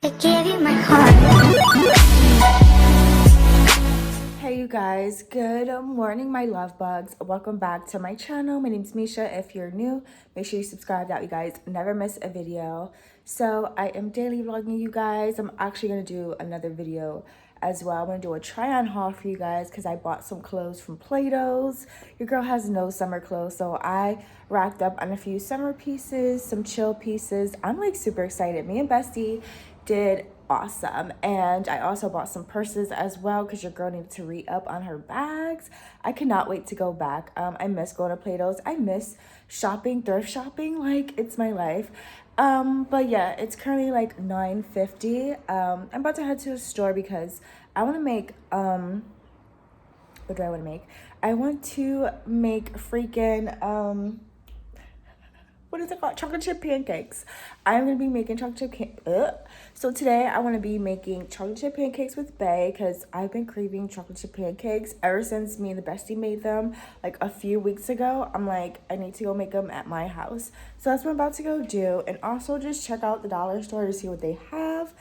I gave you my heart. Hey you guys, good morning my love bugs. Welcome back to my channel. My name's Misha. If you're new, make sure you subscribe that you guys never miss a video. So I am daily vlogging you guys. I'm actually going to do another video as well. I'm going to do a try on haul for you guys because I bought some clothes from Plato's. Your girl has no summer clothes, so I racked up on a few summer pieces, some chill pieces. I'm like super excited. Me and Bestie did awesome, and I also bought some purses as well because your girl needed to re-up on her bags. I cannot wait to go back. I miss going to Plato's. I miss shopping, thrift shopping, like it's my life. But yeah, it's currently like 9:50. I'm about to head to the store because I want to make what do I want to make? I want to make freaking what is it called? Chocolate chip pancakes. I'm gonna be making chocolate chip So today I want to be making chocolate chip pancakes with Bae because I've been craving chocolate chip pancakes ever since me and the bestie made them like a few weeks ago. I'm like, I need to go make them at my house. So that's what I'm about to go do, and also just check out the dollar store to see what they have.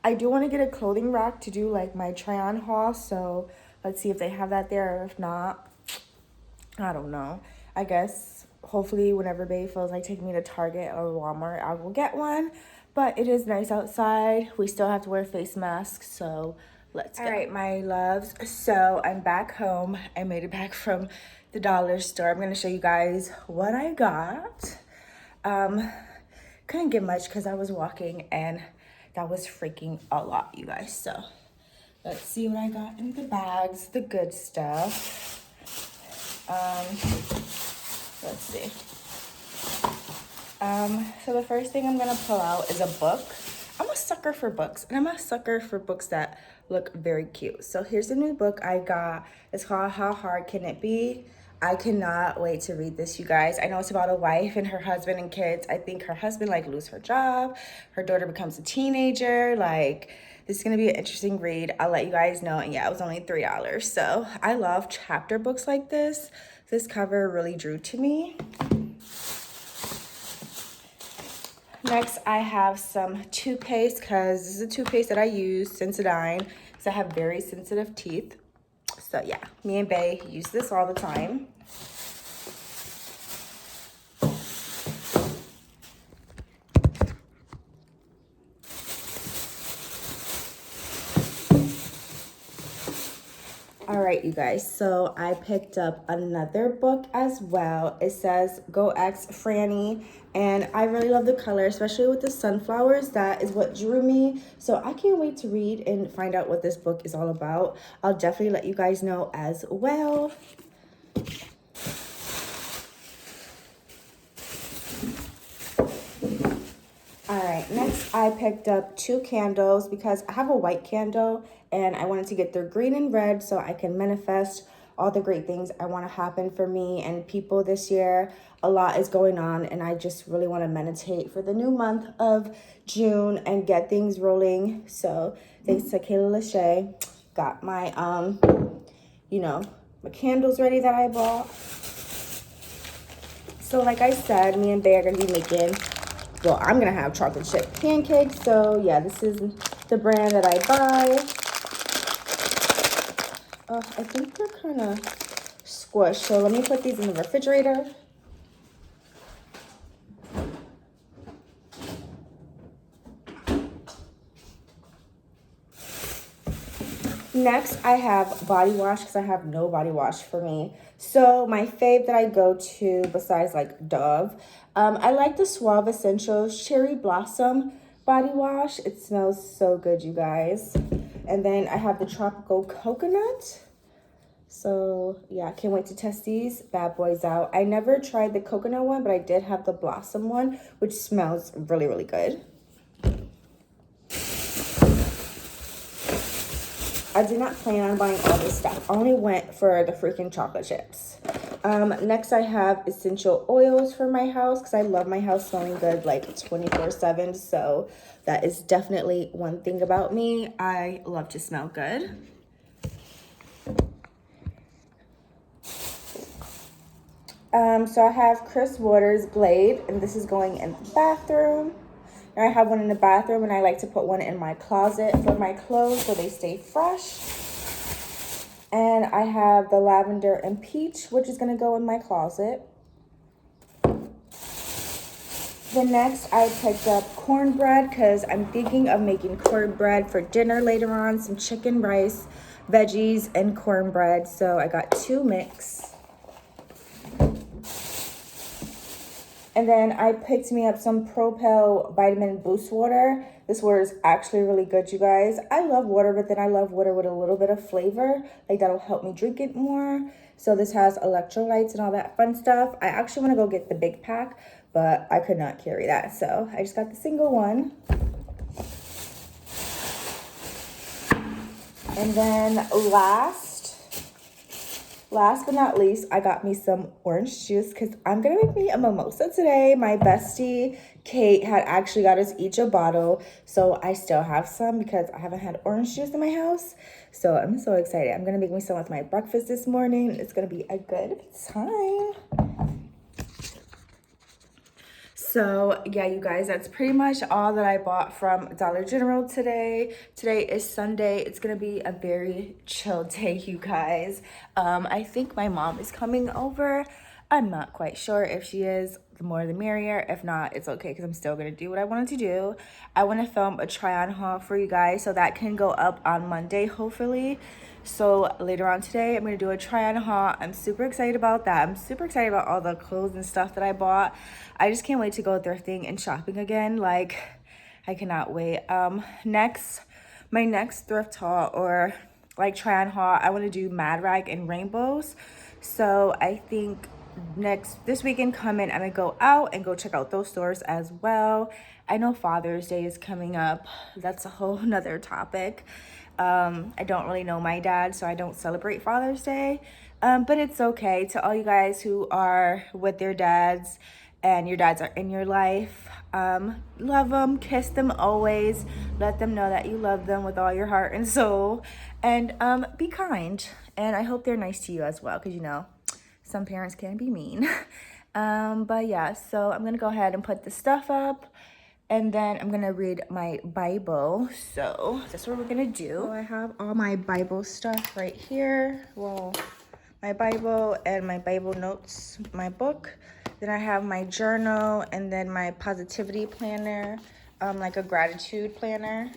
I do want to get a clothing rack to do like my try on haul, so let's see if they have that there, or if not, I don't know. I guess hopefully whenever Bae feels like taking me to Target or Walmart, I will get one. But it is nice outside. We still have to wear face masks, so let's go. All right, my loves. So I'm back home. I made it back from the dollar store. I'm gonna show you guys what I got. Couldn't get much because I was walking, and that was freaking a lot, you guys. So let's see what I got in the bags, the good stuff. Let's see. So the first thing I'm gonna pull out is a book. I'm a sucker for books, and I'm a sucker for books that look very cute. So here's a new book I got. It's called How Hard Can It Be? I cannot wait to read this, you guys. I know it's about a wife and her husband and kids. I think her husband like lose her job. Her daughter becomes a teenager. Like, this is gonna be an interesting read. I'll let you guys know. And yeah, it was only $3. So I love chapter books like this. This cover really drew to me. Next, I have some toothpaste because this is a toothpaste that I use, Sensodyne, because I have very sensitive teeth. So yeah, me and Bae use this all the time. All right, you guys, so I picked up another book as well. It says Go X Franny, and I really love the color, especially with the sunflowers. That is what drew me. So I can't wait to read and find out what this book is all about. I'll definitely let you guys know as well. All right, next I picked up 2 candles because I have a white candle and I wanted to get their green and red so I can manifest all the great things I want to happen for me and people this year. A lot is going on, and I just really want to meditate for the new month of June and get things rolling. So thanks to Kayla Lachey, got my my candles ready that I bought. So like I said, me and Bae are gonna be making, well, I'm gonna have chocolate chip pancakes. So yeah, this is the brand that I buy. I think they're kind of squished, so let me put these in the refrigerator. Next, I have body wash because I have no body wash for me. So my fave that I go to besides like Dove, I like the Suave Essentials Cherry Blossom body wash. It smells so good, you guys. And then I have the Tropical Coconut. So yeah, I can't wait to test these bad boys out. I never tried the coconut one, but I did have the Blossom one, which smells really, really good. I did not plan on buying all this stuff. I only went for the freaking chocolate chips. Next, I have essential oils for my house because I love my house smelling good like 24/7. So that is definitely one thing about me. I love to smell good. So I have Chris Waters Glade, and this is going in the bathroom. And I have one in the bathroom, and I like to put one in my closet for my clothes so they stay fresh. And I have the lavender and peach, which is gonna go in my closet. Then next I picked up cornbread because I'm thinking of making cornbread for dinner later on. Some chicken, rice, veggies, and cornbread. So I got 2 mix. And then I picked me up some Propel Vitamin Boost water. This water is actually really good, you guys. I love water, but then I love water with a little bit of flavor. Like, that'll help me drink it more. So this has electrolytes and all that fun stuff. I actually want to go get the big pack, but I could not carry that. So I just got the single one. And then last but not least, I got me some orange juice because I'm gonna make me a mimosa today. My bestie Kate had actually got us each a bottle, so I still have some because I haven't had orange juice in my house. So I'm so excited. I'm gonna make me some with my breakfast this morning. It's gonna be a good time. So yeah, you guys, that's pretty much all that I bought from Dollar General today. Today is Sunday. It's gonna be a very chill day, you guys. I think my mom is coming over. I'm not quite sure. If she is, the more the merrier. If not, it's okay because I'm still gonna do what I wanted to do. I want to film a try-on haul for you guys, so that can go up on Monday, hopefully. So later on today, I'm gonna do a try-on haul. I'm super excited about that. I'm super excited about all the clothes and stuff that I bought. I just can't wait to go thrifting and shopping again. Like, I cannot wait. My next thrift haul or like try-on haul, I want to do Mad Rag and rainbows. So I think this weekend coming, I'm gonna go out and go check out those stores as well. I know Father's Day is coming up. That's a whole nother topic. I don't really know my dad, so I don't celebrate Father's Day. But it's okay. To all you guys who are with their dads and your dads are in your life, love them, kiss them always. Let them know that you love them with all your heart and soul. And be kind. And I hope they're nice to you as well, because you know, some parents can be mean. But yeah, so I'm gonna go ahead and put the stuff up, and then I'm gonna read my Bible. So that's what we're gonna do. So I have all my Bible stuff right here. Well, my Bible and my Bible notes, my book. Then I have my journal, and then my positivity planner, like a gratitude planner.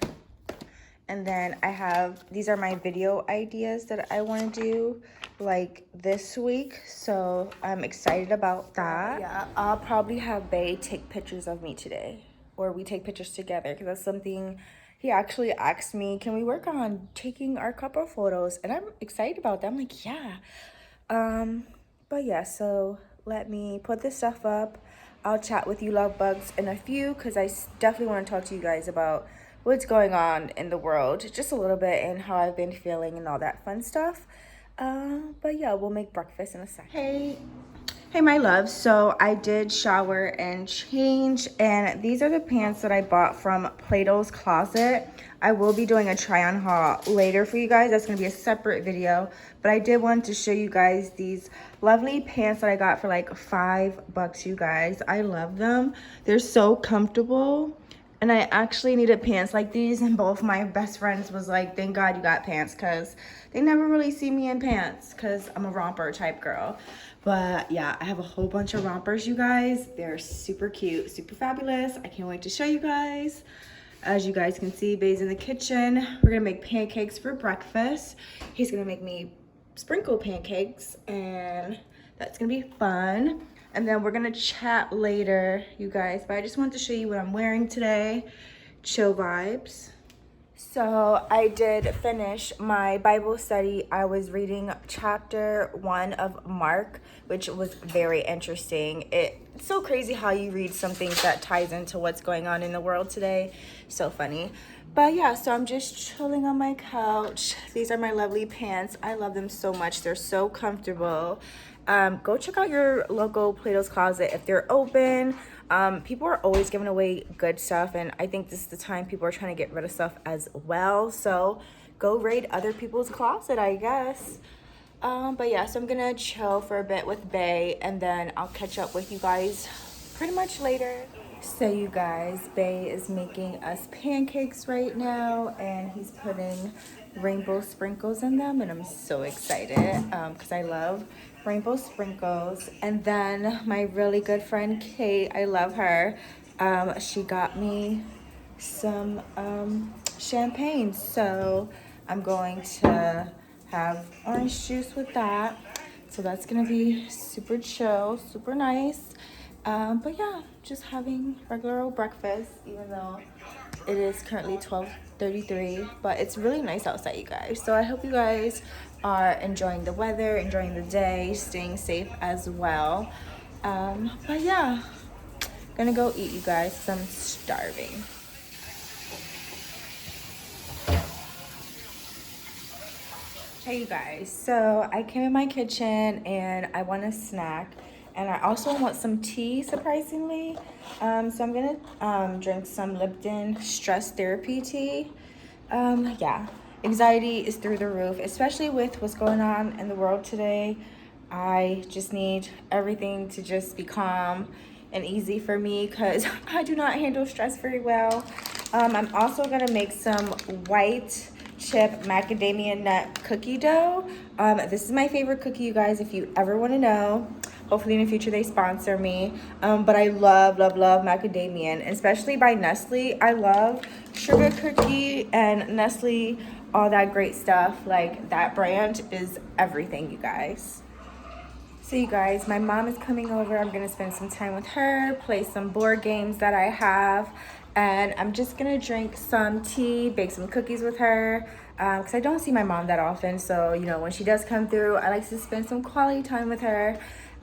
And then I have, these are my video ideas that I want to do like this week. So I'm excited about that. Yeah, I'll probably have Bae take pictures of me today, or we take pictures together, because that's something he actually asked me, can we work on taking our couple photos? And I'm excited about that. I'm like, yeah. But yeah, so let me put this stuff up. I'll chat with you love bugs in a few, because I definitely want to talk to you guys about what's going on in the world just a little bit, and how I've been feeling and all that fun stuff. But yeah, we'll make breakfast in a second. Hey my loves, so I did shower and change, and these are the pants that I bought from Plato's Closet. I will be doing a try on haul later for you guys. That's gonna be a separate video, but I did want to show you guys these lovely pants that I got for like $5, you guys. I love them. They're so comfortable. And I actually needed pants like these, and both my best friends was like, thank God you got pants, because they never really see me in pants because I'm a romper type girl. But yeah, I have a whole bunch of rompers, you guys. They're super cute, super fabulous. I can't wait to show you guys. As you guys can see, Bae's in the kitchen. We're gonna make pancakes for breakfast. He's gonna make me sprinkle pancakes, and that's gonna be fun. And then we're gonna chat later, you guys. But I just wanted to show you what I'm wearing today. Chill vibes. So I did finish my Bible study. I was reading chapter 1 of Mark, which was very interesting. It's so crazy how you read something that ties into what's going on in the world today. So funny. But yeah, so I'm just chilling on my couch. These are my lovely pants. I love them so much. They're so comfortable. Go check out your local Plato's Closet if they're open. People are always giving away good stuff, and I think this is the time people are trying to get rid of stuff as well. So go raid other people's closet, I guess. But yeah, so I'm gonna chill for a bit with Bae, and then I'll catch up with you guys pretty much later. So you guys, Bay is making us pancakes right now, and he's putting rainbow sprinkles in them, and I'm so excited because I love rainbow sprinkles. And then my really good friend Kate, I love her, she got me some champagne, so I'm going to have orange juice with that. So that's gonna be super chill, super nice. But yeah, just having regular old breakfast, even though it is currently 12:33. But it's really nice outside, you guys. So I hope you guys are enjoying the weather, enjoying the day, staying safe as well. But yeah, gonna go eat, you guys, 'cause I'm starving. Hey you guys, so I came in my kitchen and I want a snack, and I also want some tea, surprisingly. So I'm gonna drink some Lipton stress therapy tea. Yeah, anxiety is through the roof, especially with what's going on in the world today. I just need everything to just be calm and easy for me because I do not handle stress very well. I'm also gonna make some white chip macadamia nut cookie dough. This is my favorite cookie, you guys, if you ever want to know. Hopefully in the future they sponsor me. But I love macadamia, and especially by Nestle. I love sugar cookie and Nestle, all that great stuff. Like, that brand is everything, you guys. So you guys, my mom is coming over. I'm gonna spend some time with her, play some board games that I have, and I'm just gonna drink some tea, bake some cookies with her, because I don't see my mom that often. So, you know, when she does come through, I like to spend some quality time with her.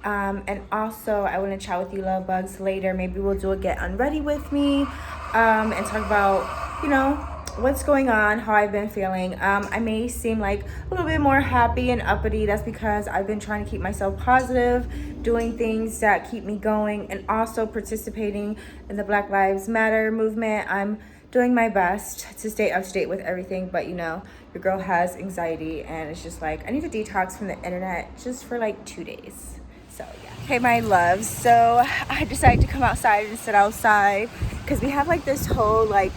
And also, I want to chat with you love bugs later. Maybe we'll do a get unready with me, and talk about, you know, what's going on, how I've been feeling. I may seem like a little bit more happy and uppity. That's because I've been trying to keep myself positive, doing things that keep me going, and also participating in the Black Lives Matter movement. I'm doing my best to stay up to date with everything, but you know, your girl has anxiety, and it's just like I need to detox from the internet just for like 2 days. So yeah. Okay, my loves, so I decided to come outside and sit outside because we have like this whole like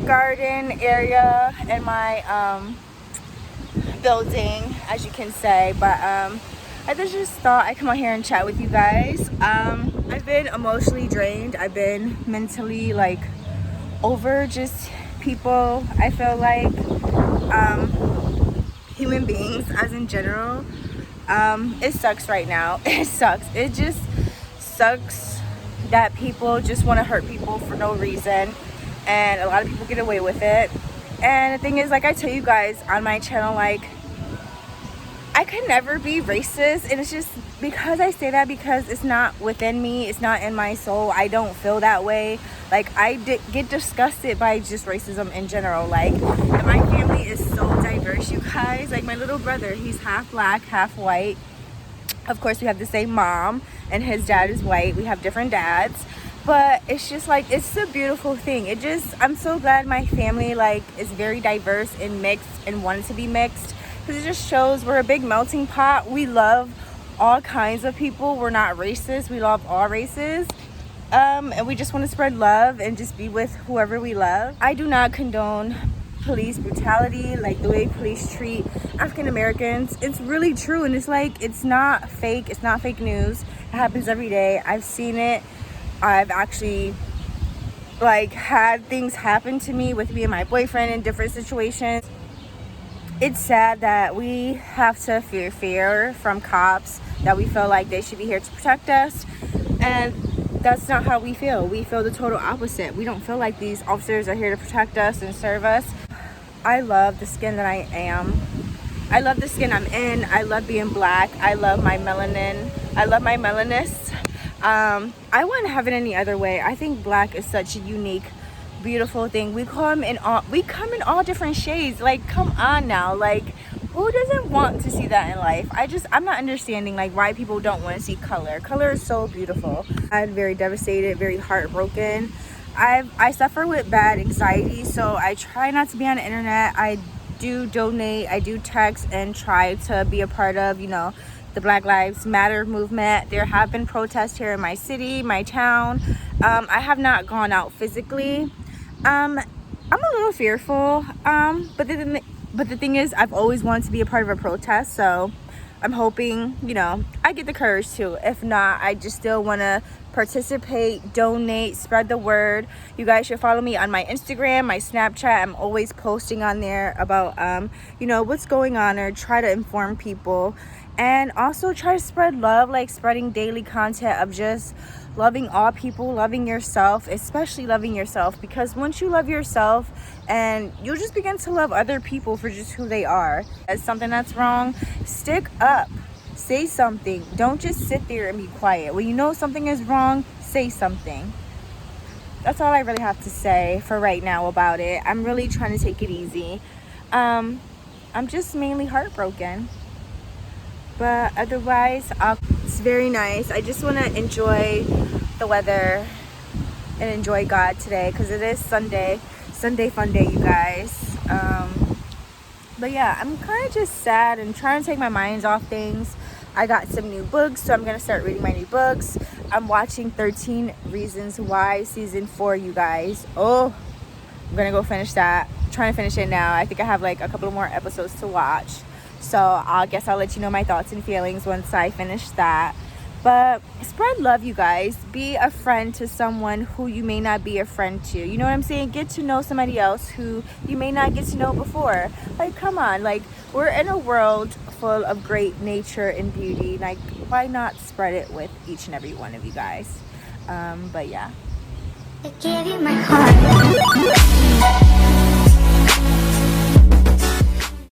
garden area in my building, as you can say. But I just thought I'd come out here and chat with you guys. I've been emotionally drained. I've been mentally like over just people. I feel like human beings as in general. It sucks right now. It sucks. It just sucks that people just want to hurt people for no reason, and a lot of people get away with it. And the thing is, like I tell you guys on my channel, like, I could never be racist, and it's just because I say that because it's not within me, it's not in my soul. I don't feel that way. Like, I get disgusted by just racism in general. Like, and my family is so diverse, you guys. Like, my little brother, he's half black, half white. Of course, we have the same mom, and his dad is white. We have different dads, but it's just like, it's a beautiful thing. It just, I'm so glad my family like is very diverse and mixed and wanted to be mixed, because it just shows we're a big melting pot. We love all kinds of people. We're not racist. We love all races. And we just want to spread love and just be with whoever we love. I do not condone police brutality, like the way police treat African Americans. It's really true, and it's like, it's not fake. It's not fake news. It happens every day. I've seen it. I've actually like had things happen to me with me and my boyfriend in different situations. It's sad that we have to fear from cops, that we feel like they should be here to protect us, and that's not how we feel. We feel the total opposite. We don't feel like these officers are here to protect us and serve us. I love the skin that I am. I love the skin I'm in. I love being black. I love my melanin. I love my melanis. I wouldn't have it any other way. I think black is such a unique, beautiful thing. We come in all different shades. Like, come on now. Like, who doesn't want to see that in life? I'm not understanding like why people don't want to see color. Color is so beautiful. I'm very devastated, very heartbroken. I suffer with bad anxiety, so I try not to be on the internet. I do donate, I do text, and try to be a part of, you know, the Black Lives Matter movement. There have been protests here in my city, my town. I have not gone out physically. I'm a little fearful, but the thing is, I've always wanted to be a part of a protest, so I'm hoping, you know, I get the courage to. If not, I just still want to participate, donate, spread the word. You guys should follow me on my Instagram, my Snapchat. I'm always posting on there about, you know, what's going on, or try to inform people. And also try to spread love, like spreading daily content of just loving all people, loving yourself, especially loving yourself, because once you love yourself, and you'll just begin to love other people for just who they are. As something that's wrong, stick up, say something. Don't just sit there and be quiet. When you know something is wrong, say something. That's all I really have to say for right now about it. I'm really trying to take it easy. I'm just mainly heartbroken, but otherwise it's very nice. I just want to enjoy the weather and enjoy God today, because it is Sunday fun day, you guys. But yeah, I'm kind of just sad and trying to take my mind off things. I got some new books, so I'm gonna start reading my new books. I'm watching 13 Reasons Why season 4, you guys. Oh, I'm gonna go finish that. I'm trying to finish it now. I think I have like a couple more episodes to watch, so I guess I'll let you know my thoughts and feelings once I finish that. But spread love, you guys. Be a friend to someone who you may not be a friend to. You know what I'm saying? Get to know somebody else who you may not get to know before. Like, come on. Like, we're in a world full of great nature and beauty. Like, why not spread it with each and every one of you guys? But yeah. I give you my heart.